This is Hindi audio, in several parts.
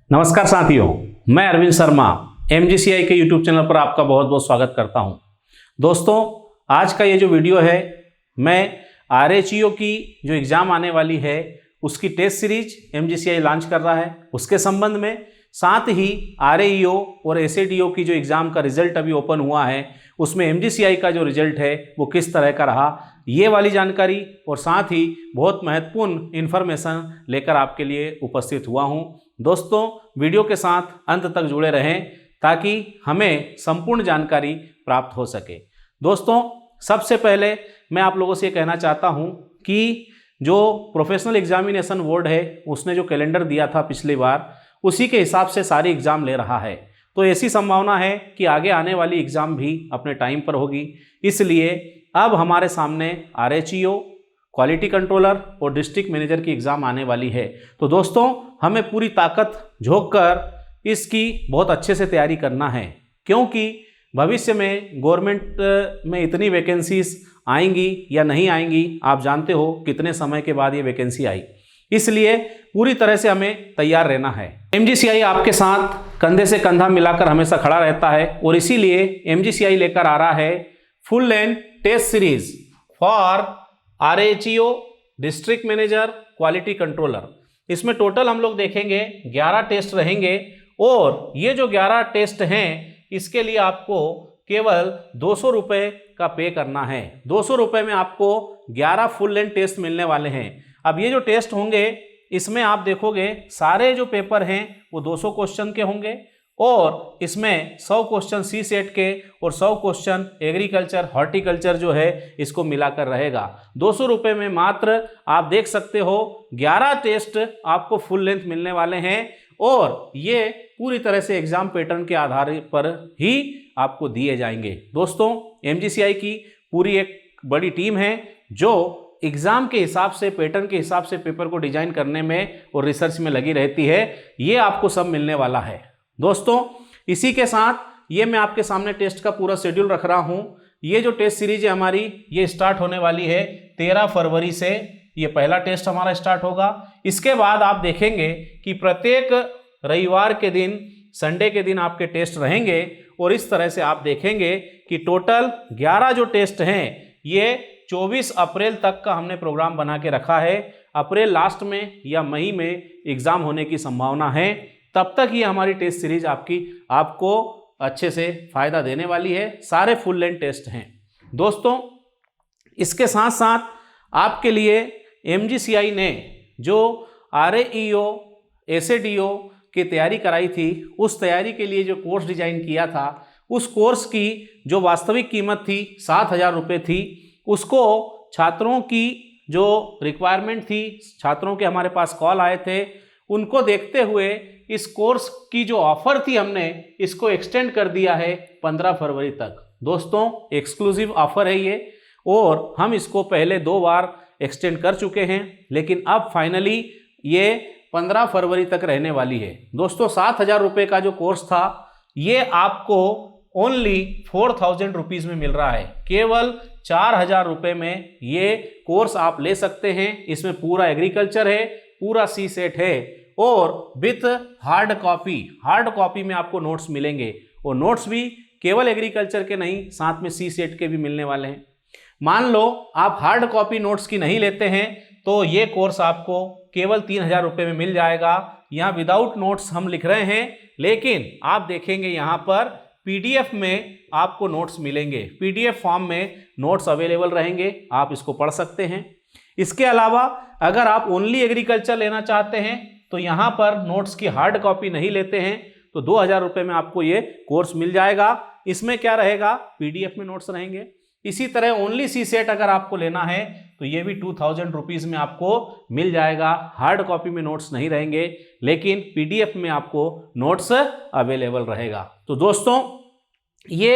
नमस्कार साथियों, मैं अरविंद शर्मा MGCI के YouTube चैनल पर आपका बहुत बहुत स्वागत करता हूं। दोस्तों, आज का ये जो वीडियो है, मैं RHEO की जो एग्ज़ाम आने वाली है उसकी टेस्ट सीरीज MGCI लॉन्च कर रहा है, उसके संबंध में, साथ ही RAEO और SADO की जो एग्ज़ाम का रिजल्ट अभी ओपन हुआ है उसमें MGCI का जो रिजल्ट है वो किस तरह का रहा, ये वाली जानकारी और साथ ही बहुत महत्वपूर्ण इन्फॉर्मेशन लेकर आपके लिए उपस्थित हुआ हूँ। दोस्तों, वीडियो के साथ अंत तक जुड़े रहें ताकि हमें संपूर्ण जानकारी प्राप्त हो सके। दोस्तों, सबसे पहले मैं आप लोगों से ये कहना चाहता हूँ कि जो प्रोफेशनल एग्जामिनेशन बोर्ड है उसने जो कैलेंडर दिया था पिछली बार, उसी के हिसाब से सारी एग्ज़ाम ले रहा है। तो ऐसी संभावना है कि आगे आने वाली एग्ज़ाम भी अपने टाइम पर होगी। इसलिए अब हमारे सामने RHEO, क्वालिटी कंट्रोलर और डिस्ट्रिक्ट मैनेजर की एग्ज़ाम आने वाली है। तो दोस्तों, हमें पूरी ताकत झोंक कर इसकी बहुत अच्छे से तैयारी करना है, क्योंकि भविष्य में गवर्नमेंट में इतनी वैकेंसीज आएंगी या नहीं आएंगी, आप जानते हो कितने समय के बाद ये वैकेंसी आई। इसलिए पूरी तरह से हमें तैयार रहना है। MGCI आपके साथ कंधे से कंधा मिलाकर हमेशा खड़ा रहता है और इसीलिए MGCI लेकर आ रहा है full length test series for RHEO, district manager, quality controller. इसमें टोटल हम लोग देखेंगे 11 टेस्ट रहेंगे और ये जो 11 टेस्ट हैं इसके लिए आपको केवल 200 रुपये का पे करना है। 200 रुपये में आपको 11 फुल लेंथ टेस्ट मिलने वाले हैं। अब ये जो टेस्ट होंगे इसमें आप देखोगे सारे जो पेपर हैं वो 200 क्वेश्चन के होंगे और इसमें 100 क्वेश्चन CSET के और 100 क्वेश्चन एग्रीकल्चर, हॉर्टिकल्चर जो है इसको मिलाकर रहेगा। 200 रुपये में मात्र आप देख सकते हो 11 टेस्ट आपको फुल लेंथ मिलने वाले हैं और ये पूरी तरह से एग्जाम पैटर्न के आधार पर ही आपको दिए जाएंगे। दोस्तों, MGCI की पूरी एक बड़ी टीम है जो एग्जाम के हिसाब से, पैटर्न के हिसाब से पेपर को डिजाइन करने में और रिसर्च में लगी रहती है। ये आपको सब मिलने वाला है। दोस्तों, इसी के साथ ये मैं आपके सामने टेस्ट का पूरा शेड्यूल रख रहा हूँ। ये जो टेस्ट सीरीज है हमारी, ये स्टार्ट होने वाली है 13 फरवरी से। ये पहला टेस्ट हमारा स्टार्ट होगा। इसके बाद आप देखेंगे कि प्रत्येक रविवार के दिन, संडे के दिन आपके टेस्ट रहेंगे और इस तरह से आप देखेंगे कि टोटल 11 जो टेस्ट हैं ये 24 अप्रैल तक का हमने प्रोग्राम बना के रखा है। अप्रैल लास्ट में या मई में एग्ज़ाम होने की संभावना है। तब तक ये हमारी टेस्ट सीरीज आपको अच्छे से फ़ायदा देने वाली है। सारे फुल लेंथ टेस्ट हैं। दोस्तों, इसके साथ साथ आपके लिए MGCI ने जो RAEO, SADO की तैयारी कराई थी, उस तैयारी के लिए जो कोर्स डिजाइन किया था, उस कोर्स की जो वास्तविक कीमत थी 7,000 रुपये थी, उसको छात्रों की जो रिक्वायरमेंट थी, छात्रों के हमारे पास कॉल आए थे, उनको देखते हुए इस कोर्स की जो ऑफर थी हमने इसको एक्सटेंड कर दिया है 15 फरवरी तक। दोस्तों, एक्सक्लूसिव ऑफर है ये और हम इसको पहले 2 बार एक्सटेंड कर चुके हैं, लेकिन अब फाइनली ये 15 फरवरी तक रहने वाली है। दोस्तों, 7,000 रुपये का जो कोर्स था ये आपको ओनली 4,000 रुपीज़ में मिल रहा है। केवल 4,000 रुपये में ये कोर्स आप ले सकते हैं। इसमें पूरा एग्रीकल्चर है, पूरा CSET है और विथ हार्ड कॉपी में आपको नोट्स मिलेंगे और नोट्स भी केवल एग्रीकल्चर के नहीं, साथ में CSET के भी मिलने वाले हैं। मान लो आप हार्ड कॉपी नोट्स की नहीं लेते हैं तो ये कोर्स आपको केवल 3,000 रुपये में मिल जाएगा। यहाँ विदाउट नोट्स हम लिख रहे हैं, लेकिन आप देखेंगे यहाँ पर PDF में आपको नोट्स मिलेंगे। PDF फॉर्म में नोट्स अवेलेबल रहेंगे, आप इसको पढ़ सकते हैं। इसके अलावा अगर आप ओनली एग्रीकल्चर लेना चाहते हैं तो यहाँ पर नोट्स की हार्ड कॉपी नहीं लेते हैं तो 2,000 रुपये में आपको ये कोर्स मिल जाएगा। इसमें क्या रहेगा, PDF में नोट्स रहेंगे। इसी तरह ओनली CSET अगर आपको लेना है तो ये भी 2,000 रुपीज़ में आपको मिल जाएगा। हार्ड कॉपी में नोट्स नहीं रहेंगे, लेकिन PDF में आपको नोट्स अवेलेबल रहेगा। तो दोस्तों, ये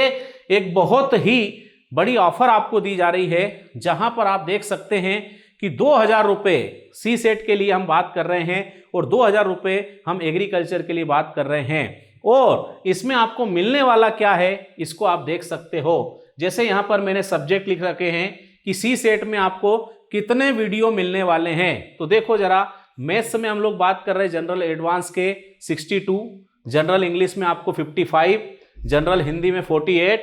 एक बहुत ही बड़ी ऑफर आपको दी जा रही है, जहां पर आप देख सकते हैं कि 2,000 रुपये CSET के लिए हम बात कर रहे हैं और 2,000 रुपये हम एग्रीकल्चर के लिए बात कर रहे हैं। और इसमें आपको मिलने वाला क्या है इसको आप देख सकते हो। जैसे यहाँ पर मैंने सब्जेक्ट लिख रखे हैं कि CSET में आपको कितने वीडियो मिलने वाले हैं। तो देखो जरा, मैथ्स में हम लोग बात कर रहे हैं जनरल एडवांस के 62, जनरल इंग्लिश में आपको 55, जनरल हिंदी में 48,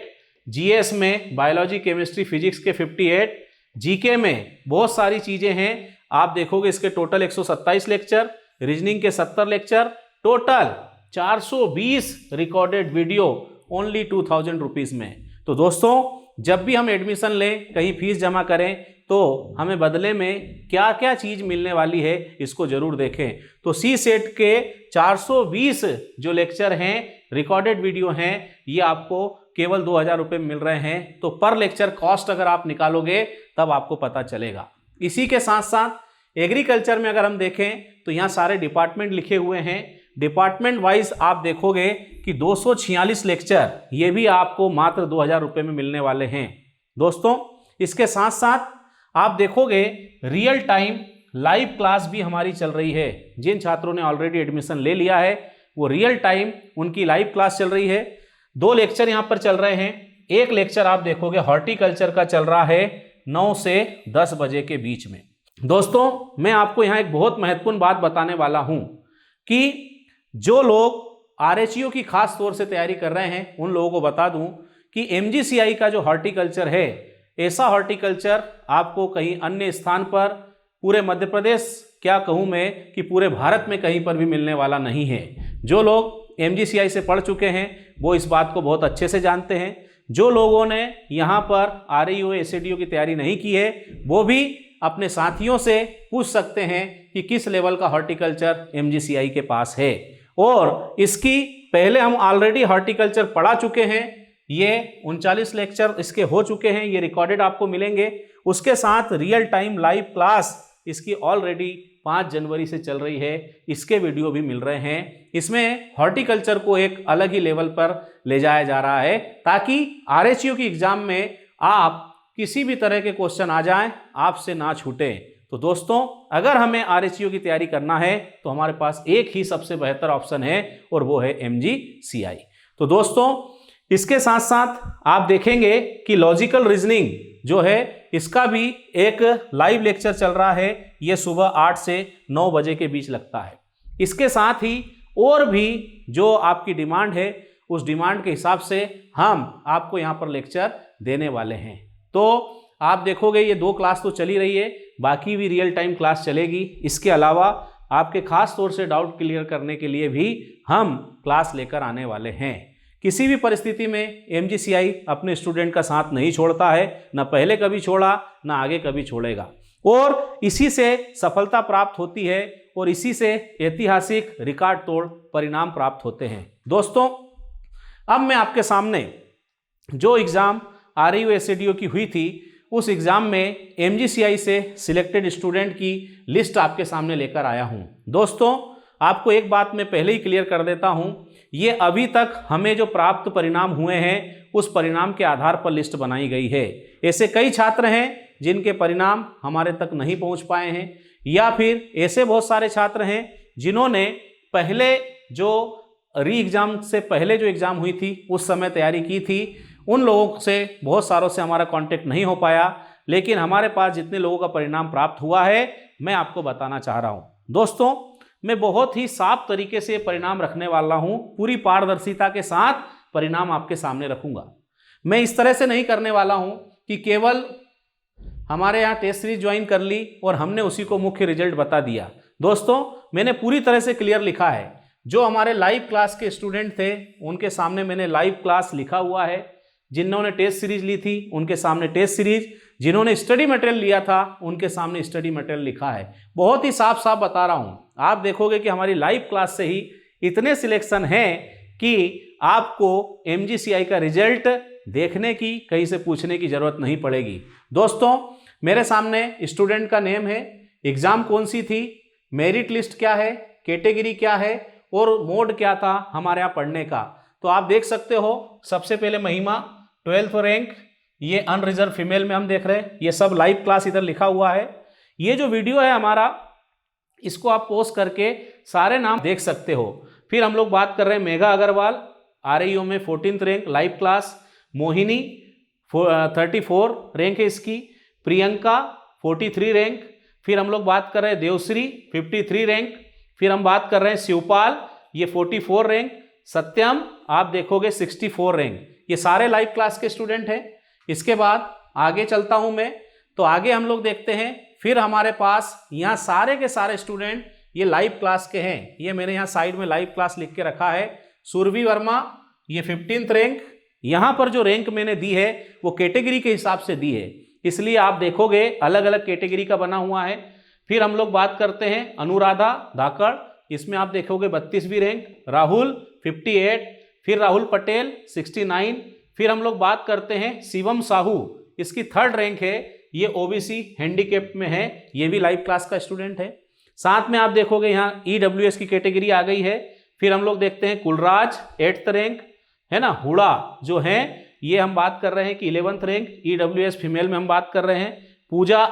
जीएस में बायोलॉजी केमिस्ट्री फिजिक्स के 58, जीके में बहुत सारी चीजें हैं। आप देखोगे इसके टोटल 127 लेक्चर, रीजनिंग के 70 lecture, total 420 recorded video only 2000 rupees में। तो दोस्तों जब भी हम एडमिशन लें, कहीं फीस जमा करें, तो हमें बदले में क्या क्या चीज मिलने वाली है इसको जरूर देखें। तो सी सेट के 420 जो लेक्चर हैं, रिकॉर्डेड वीडियो हैं, ये आपको केवल 2000 रुपये में मिल रहे हैं। तो पर लेक्चर कॉस्ट अगर आप निकालोगे तब आपको पता चलेगा। इसी के साथ साथ एग्रीकल्चर में अगर हम देखें तो यहाँ सारे डिपार्टमेंट लिखे हुए हैं। डिपार्टमेंट वाइज आप देखोगे कि 246 लेक्चर ये भी आपको मात्र 2000 रुपये में मिलने वाले हैं। दोस्तों इसके साथ साथ आप देखोगे रियल टाइम लाइव क्लास भी हमारी चल रही है। जिन छात्रों ने ऑलरेडी एडमिशन ले लिया है वो रियल टाइम उनकी लाइव क्लास चल रही है। 2 लेक्चर यहाँ पर चल रहे हैं। एक लेक्चर आप देखोगे हॉर्टिकल्चर का चल रहा है 9 से 10 बजे के बीच में। दोस्तों मैं आपको यहाँ एक बहुत महत्वपूर्ण बात बताने वाला हूँ कि जो लोग आरएचईओ की खास तौर से तैयारी कर रहे हैं उन लोगों को बता दूं कि एमजीसीआई का जो हॉर्टिकल्चर है, ऐसा हॉर्टिकल्चर आपको कहीं अन्य स्थान पर, पूरे मध्य प्रदेश क्या कहूँ मैं कि पूरे भारत में कहीं पर भी मिलने वाला नहीं है। जो लोग एमजीसीआई से पढ़ चुके हैं वो इस बात को बहुत अच्छे से जानते हैं। जो लोगों ने यहाँ पर आरईओ एसएडीओ की तैयारी नहीं की है वो भी अपने साथियों से पूछ सकते हैं कि किस लेवल का हॉर्टिकल्चर एमजीसीआई के पास है। और इसकी पहले हम ऑलरेडी हॉर्टिकल्चर पढ़ा चुके हैं। ये 39 लेक्चर इसके हो चुके हैं, ये रिकॉर्डेड आपको मिलेंगे। उसके साथ रियल टाइम लाइव क्लास इसकी ऑलरेडी 5 जनवरी से चल रही है, इसके वीडियो भी मिल रहे हैं। इसमें हॉर्टिकल्चर को एक अलग ही लेवल पर ले जाया जा रहा है ताकि आरएचईओ की एग्जाम में आप किसी भी तरह के क्वेश्चन आ जाएं आपसे ना छूटे। तो दोस्तों अगर हमें आरएचईओ की तैयारी करना है तो हमारे पास एक ही सबसे बेहतर ऑप्शन है और वो है एमजीसीआई। तो दोस्तों इसके साथ साथ आप देखेंगे कि लॉजिकल रीजनिंग जो है इसका भी एक लाइव लेक्चर चल रहा है। ये सुबह 8 से 9 बजे के बीच लगता है। इसके साथ ही और भी जो आपकी डिमांड है उस डिमांड के हिसाब से हम आपको यहाँ पर लेक्चर देने वाले हैं। तो आप देखोगे ये 2 क्लास तो चली रही है, बाकी भी रियल टाइम क्लास चलेगी। इसके अलावा आपके खास तौर से डाउट क्लियर करने के लिए भी हम क्लास लेकर आने वाले हैं। किसी भी परिस्थिति में एमजीसीआई अपने स्टूडेंट का साथ नहीं छोड़ता है, ना पहले कभी छोड़ा ना आगे कभी छोड़ेगा, और इसी से सफलता प्राप्त होती है और इसी से ऐतिहासिक रिकॉर्ड तोड़ परिणाम प्राप्त होते हैं। दोस्तों अब मैं आपके सामने जो एग्ज़ाम आरईओ एसएडीओ की हुई थी उस एग्ज़ाम में एमजीसीआई से सिलेक्टेड स्टूडेंट की लिस्ट आपके सामने लेकर आया हूं। दोस्तों आपको एक बात मैं पहले ही क्लियर कर देता हूं, ये अभी तक हमें जो प्राप्त परिणाम हुए हैं उस परिणाम के आधार पर लिस्ट बनाई गई है। ऐसे कई छात्र हैं जिनके परिणाम हमारे तक नहीं पहुंच पाए हैं, या फिर ऐसे बहुत सारे छात्र हैं जिन्होंने पहले जो री एग्ज़ाम से पहले जो एग्ज़ाम हुई थी उस समय तैयारी की थी। उन लोगों से बहुत सारों से हमारा कांटेक्ट नहीं हो पाया, लेकिन हमारे पास जितने लोगों का परिणाम प्राप्त हुआ है मैं आपको बताना चाह रहा हूं। दोस्तों मैं बहुत ही साफ तरीके से परिणाम रखने वाला हूं, पूरी पारदर्शिता के साथ परिणाम आपके सामने रखूंगा। मैं इस तरह से नहीं करने वाला हूं कि केवल हमारे यहाँ टेस्ट सीरीज ज्वाइन कर ली और हमने उसी को मुख्य रिजल्ट बता दिया। दोस्तों मैंने पूरी तरह से क्लियर लिखा है। जो हमारे लाइव क्लास के स्टूडेंट थे उनके सामने मैंने लाइव क्लास लिखा हुआ है, जिन्होंने टेस्ट सीरीज ली थी उनके सामने टेस्ट सीरीज, जिन्होंने स्टडी मटेरियल लिया था उनके सामने स्टडी मटेरियल लिखा है। बहुत ही साफ साफ बता रहा हूं। आप देखोगे कि हमारी लाइव क्लास से ही इतने सिलेक्शन हैं कि आपको एमजीसीआई का रिजल्ट देखने की, कहीं से पूछने की जरूरत नहीं पड़ेगी। दोस्तों मेरे सामने स्टूडेंट का नेम है, एग्जाम कौन सी थी, मेरिट लिस्ट क्या है, कैटेगरी क्या है और मोड क्या था हमारे यहाँ पढ़ने का। तो आप देख सकते हो सबसे पहले महिमा 12th रैंक, ये अनरिजर्व फीमेल में हम देख रहे हैं। ये सब लाइव क्लास इधर लिखा हुआ है। ये जो वीडियो है हमारा, इसको आप पोस्ट करके सारे नाम देख सकते हो। फिर हम लोग बात कर रहे हैं मेघा अग्रवाल आरईओ में 14th rank live class, Mohini 34 rank है इसकी, प्रियंका 43 रैंक, फिर हम लोग बात कर रहे हैं देवश्री 53 रैंक, फिर हम बात कर रहे हैं शिवपाल, ये 44 रैंक, सत्यम आप देखोगे 64 रैंक। ये सारे लाइव क्लास के स्टूडेंट हैं। इसके बाद आगे चलता हूं मैं, तो आगे हम लोग देखते हैं, फिर हमारे पास यहाँ सारे के सारे स्टूडेंट ये लाइव क्लास के हैं। ये मैंने यहाँ साइड में लाइव क्लास लिख के रखा है। सुरभि वर्मा ये 15th रैंक, यहाँ पर जो रैंक मैंने दी है वो कैटेगरी के हिसाब से दी है, इसलिए आप देखोगे अलग अलग कैटेगरी का बना हुआ है। फिर हम लोग बात करते हैं अनुराधा धाकड़, इसमें आप देखोगे 32वीं रैंक। राहुल 58, फिर राहुल पटेल 69। फिर हम लोग बात करते हैं शिवम साहू, इसकी 3rd रैंक है, ये ओबीसी हैंडीकैप में है, ये भी लाइव क्लास का स्टूडेंट है। साथ में आप देखोगे यहाँ ईडब्ल्यूएस की कैटेगरी आ गई है। फिर हम लोग देखते हैं कुलराज 8th रैंक है ना। हुड़ा जो है ये हम बात कर रहे हैं कि 11th रैंक, ईडब्ल्यूएस फीमेल में हम बात कर रहे हैं। पूजा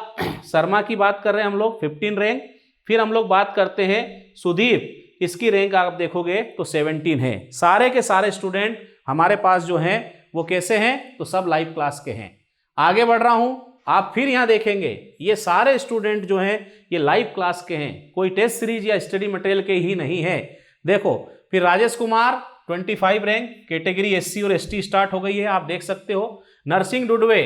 शर्मा की बात कर रहे हैं हम लोग 15 रैंक। फिर हम लोग बात करते हैं सुदीप, इसकी रैंक आप देखोगे तो 17 है। सारे के सारे स्टूडेंट हमारे पास जो हैं वो कैसे हैं, तो सब लाइव क्लास के हैं। आगे बढ़ रहा हूं, आप फिर यहाँ देखेंगे ये सारे स्टूडेंट जो हैं ये लाइव क्लास के हैं, कोई टेस्ट सीरीज या स्टडी मटेरियल के ही नहीं है। देखो फिर Rajesh Kumar 25 rank, category SC और एसटी स्टार्ट हो गई है, आप देख सकते हो। Narsingh Dudwe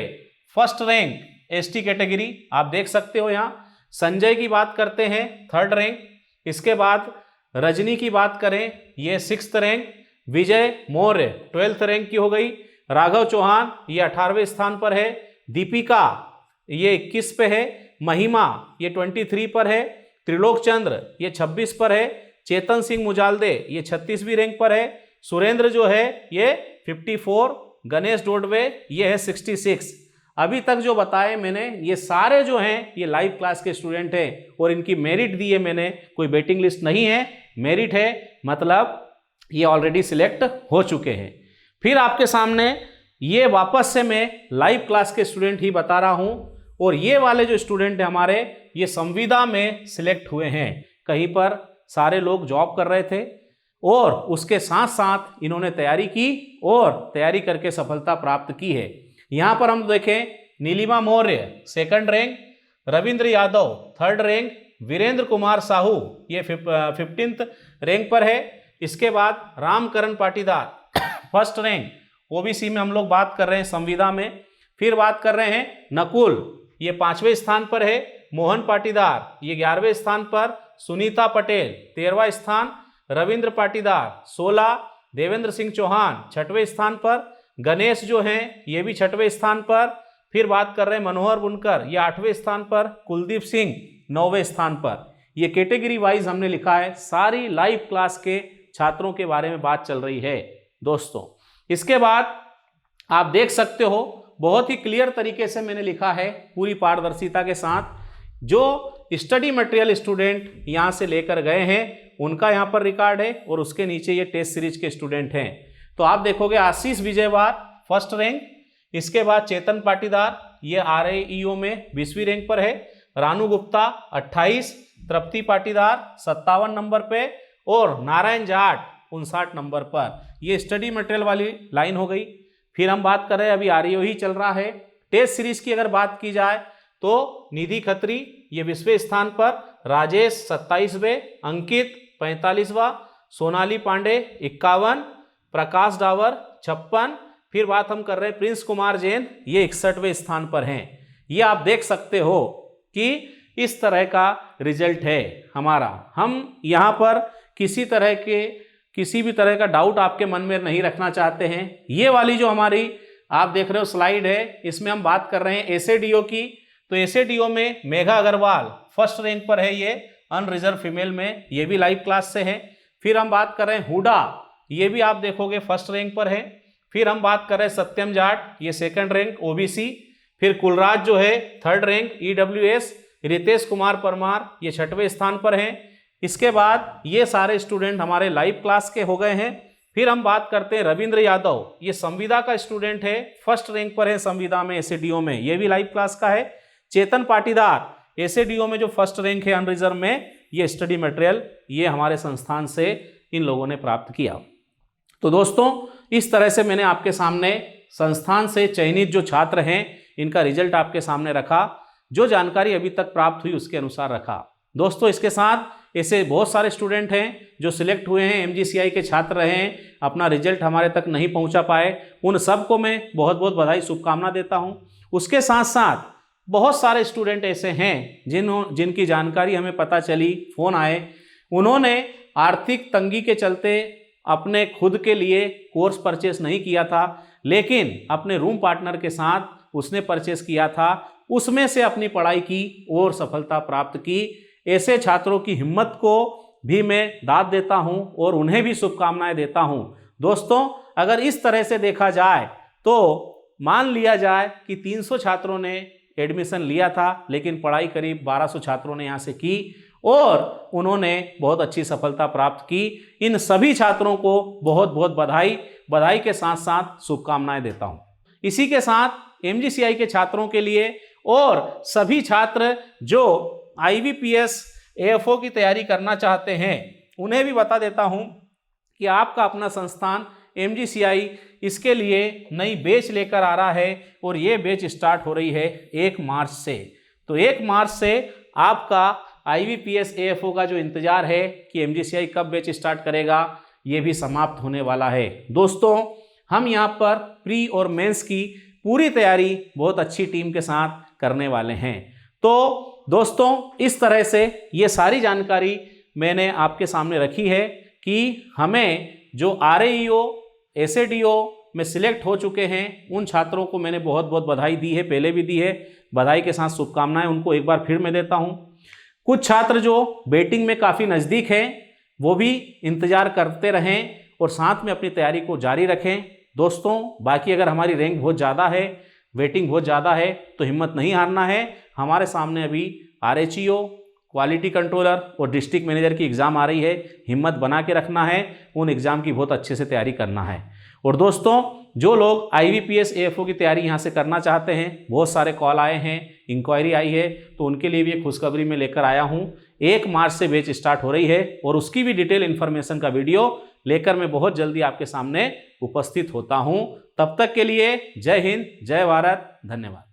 1st rank ST category, आप देख सकते हो यहाँ। संजय की बात करते हैं 3rd रैंक। इसके बाद रजनी की बात करें, ये 6th rank. Vijay Maurya 12th rank की हो गई। राघव चौहान ये 18वें स्थान पर है। दीपिका ये 21 पे है। महिमा ये 23 पर है। त्रिलोक चंद्र ये 26 पर है। चेतन सिंह मुजालदे ये 36वीं रैंक पर है। सुरेंद्र जो है ये 54। गणेश डोडवे ये है 66। अभी तक जो बताए मैंने ये सारे जो हैं ये लाइव क्लास के स्टूडेंट हैं और इनकी मेरिट दी है मैंने, कोई वेटिंग लिस्ट नहीं है, मेरिट है, मतलब ये ऑलरेडी सिलेक्ट हो चुके हैं। फिर आपके सामने ये वापस से मैं लाइव क्लास के स्टूडेंट ही बता रहा हूं, और ये वाले जो स्टूडेंट हैं हमारे ये संविदा में सिलेक्ट हुए हैं। कहीं पर सारे लोग जॉब कर रहे थे और उसके साथ साथ इन्होंने तैयारी की और तैयारी करके सफलता प्राप्त की है। यहाँ पर हम देखें, Neelima Maurya 2nd rank, Ravindra Yadav 3rd rank, Virendra Kumar Sahu ये 15th रैंक पर है। इसके बाद Ramkaran Patidar 1st rank, OBC में हम लोग बात कर रहे हैं संविदा में। फिर बात कर रहे हैं नकुल, ये 5वें स्थान पर है। मोहन पाटीदार ये 11वें स्थान पर। सुनीता पटेल 13वां स्थान। रविंद्र पाटीदार 16। देवेंद्र सिंह चौहान 6वें स्थान पर। गणेश जो हैं ये भी 6वें स्थान पर। फिर बात कर रहे हैं मनोहर बुनकर ये 8वें स्थान पर। कुलदीप सिंह 9वें स्थान पर। ये कैटेगरी वाइज हमने लिखा है, सारी लाइव क्लास के छात्रों के बारे में बात चल रही है दोस्तों। इसके बाद आप देख सकते हो बहुत ही क्लियर तरीके से मैंने लिखा है, पूरी पारदर्शिता के साथ। जो स्टडी मटेरियल स्टूडेंट यहाँ से लेकर गए हैं उनका यहाँ पर रिकॉर्ड है, और उसके नीचे ये टेस्ट सीरीज के स्टूडेंट हैं। तो आप देखोगे आशीष विजयवार 1st रैंक। इसके बाद चेतन पाटीदार ये RAEO में 20वीं रैंक पर है। रानू गुप्ता 28। तृप्ति पाटीदार 57 नंबर पे, और नारायण जाट 59 नंबर पर। ये स्टडी मटेरियल वाली लाइन हो गई। फिर हम बात कर रहे हैं, अभी RAEO ही चल रहा है। टेस्ट सीरीज की अगर बात की जाए तो निधि खत्री ये 20वें स्थान पर। राजेश 27वें। अंकित 45वां। सोनाली पांडे 51। प्रकाश डावर 56। फिर बात हम कर रहे हैं प्रिंस कुमार जैन ये 61वें स्थान पर हैं। ये आप देख सकते हो कि इस तरह का रिजल्ट है हमारा। हम यहाँ पर किसी भी तरह का डाउट आपके मन में नहीं रखना चाहते हैं। ये वाली जो हमारी आप देख रहे हो स्लाइड है, इसमें हम बात कर रहे हैं SADO की। तो SADO में मेघा अग्रवाल 1st रैंक पर है, ये अनरिजर्व फीमेल में, ये भी लाइव क्लास से है। फिर हम बात कर रहे हैं हुडा, ये भी आप देखोगे 1st रैंक पर है। फिर हम बात कर रहे हैं सत्यम जाट ये 2nd रैंक OBC। फिर कुलराज जो है 3rd rank EWS। Ritesh Kumar Parmar ये 6वें स्थान पर हैं। इसके बाद ये सारे स्टूडेंट हमारे लाइव क्लास के हो गए हैं। फिर हम बात करते हैं रविंद्र यादव, ये संविदा का स्टूडेंट है, 1st रैंक पर है संविदा में SADO में, ये भी लाइव क्लास का है। चेतन पाटीदार SADO में जो 1st रैंक है अनरिजर्व में, ये स्टडी मटेरियल ये हमारे संस्थान से इन लोगों ने प्राप्त किया। तो दोस्तों इस तरह से मैंने आपके सामने संस्थान से चयनित जो छात्र हैं इनका रिजल्ट आपके सामने रखा। जो जानकारी अभी तक प्राप्त हुई उसके अनुसार रखा। दोस्तों, इसके साथ ऐसे बहुत सारे स्टूडेंट हैं जो सिलेक्ट हुए हैं, MGCI के छात्र रहे हैं, अपना रिजल्ट हमारे तक नहीं पहुंचा पाए, उन सबको मैं बहुत बहुत बधाई शुभकामना देता हूं। उसके साथ साथ बहुत सारे स्टूडेंट ऐसे हैं जिनकी जानकारी हमें पता चली, फ़ोन आए, उन्होंने आर्थिक तंगी के चलते अपने खुद के लिए कोर्स परचेस नहीं किया था, लेकिन अपने रूम पार्टनर के साथ उसने परचेस किया था, उसमें से अपनी पढ़ाई की और सफलता प्राप्त की। ऐसे छात्रों की हिम्मत को भी मैं दाद देता हूं और उन्हें भी शुभकामनाएं देता हूं। दोस्तों, अगर इस तरह से देखा जाए तो मान लिया जाए कि 300 छात्रों ने एडमिशन लिया था, लेकिन पढ़ाई करीब 1200 छात्रों ने यहाँ से की और उन्होंने बहुत अच्छी सफलता प्राप्त की। इन सभी छात्रों को बहुत बहुत बधाई के साथ साथ शुभकामनाएं देता हूँ। इसी के साथ MGCI के छात्रों के लिए और सभी छात्र जो IBPS AFO की तैयारी करना चाहते हैं उन्हें भी बता देता हूं कि आपका अपना संस्थान MGCI इसके लिए नई बैच लेकर आ रहा है और ये बैच स्टार्ट हो रही है 1 मार्च से। तो 1 मार्च से आपका IBPS AFO का जो इंतजार है कि MGCI कब बैच स्टार्ट करेगा, ये भी समाप्त होने वाला है। दोस्तों, हम यहाँ पर प्री और मेंस की पूरी तैयारी बहुत अच्छी टीम के साथ करने वाले हैं। तो दोस्तों, इस तरह से ये सारी जानकारी मैंने आपके सामने रखी है कि हमें जो RAEO SADO में सिलेक्ट हो चुके हैं उन छात्रों को मैंने बहुत बहुत बधाई दी है, पहले भी दी है। बधाई के साथ शुभकामनाएं उनको एक बार फिर मैं देता हूं। कुछ छात्र जो वेटिंग में काफ़ी नज़दीक हैं वो भी इंतज़ार करते रहें और साथ में अपनी तैयारी को जारी रखें। दोस्तों, बाकी अगर हमारी रैंक बहुत ज़्यादा है, वेटिंग बहुत ज़्यादा है, तो हिम्मत नहीं हारना है। हमारे सामने अभी RHEO, क्वालिटी कंट्रोलर और डिस्ट्रिक्ट मैनेजर की एग्ज़ाम आ रही है। हिम्मत बना के रखना है, उन एग्ज़ाम की बहुत अच्छे से तैयारी करना है। और दोस्तों, जो लोग IBPS AFO की तैयारी यहाँ से करना चाहते हैं, बहुत सारे कॉल आए हैं, इंक्वायरी आई है, तो उनके लिए भी एक खुशखबरी मैं लेकर आया हूँ। 1 मार्च से बैच स्टार्ट हो रही है और उसकी भी डिटेल इन्फॉर्मेशन का वीडियो लेकर मैं बहुत जल्दी आपके सामने उपस्थित होता हूँ। तब तक के लिए जय हिंद, जय भारत, धन्यवाद।